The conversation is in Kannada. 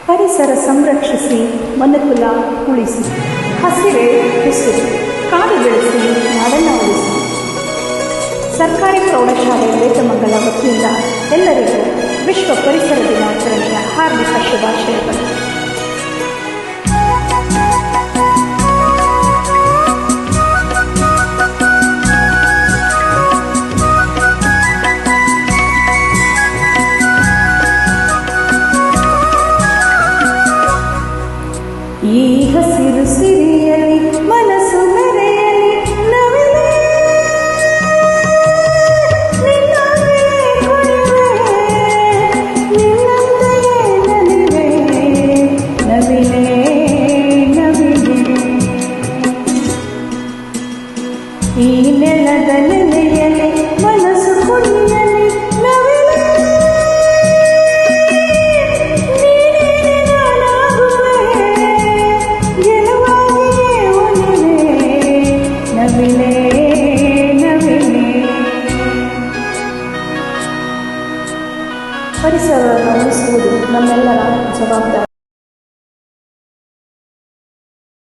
ಪರಿಸರ ಸಂರಕ್ಷಿಸಿ ಮನುಕುಲ ಉಳಿಸಿ. ಹಸಿರೇ ಉಸಿರು, ಕಾಡು ಬೆಳೆಸಿ ನಾಡನ್ನು ಉಳಿಸಿ. ಸರ್ಕಾರಿ ಪ್ರೌಢಶಾಲೆ ವೇದಮಂಗಲ ವತಿಯಿಂದ ಎಲ್ಲರಿಗೂ ವಿಶ್ವ ಪರಿಸರ ದಿನಾಚರಣೆಯ ಹಾರ್ದಿಕ ಶುಭಾಶಯಗಳು. ಈ ಹಸಿರು ಸಿರಿಯಲಿ ಮನಸ್ಸು ಮೆರೆಯಲಿ ನವಿಲೆ ನಿನ್ನಂತೆಯೇ ಕುಣಿವೆ, ನಿನ್ನಂತೆಯೇ ನಲಿವೆ ನವಿಲೆ ನವಿಲೆ. ಈ ನೆಲದ ನೆಲೆಯಲಿ ಮನಸ್ಸು ಕುಣಿಯಲಿ ನವಿಲೆ ಪರಿಸರವನ್ನು ಉಳಿಸುವುದು ನಮ್ಮೆಲ್ಲರ ಜವಾಬ್ದಾರಿ.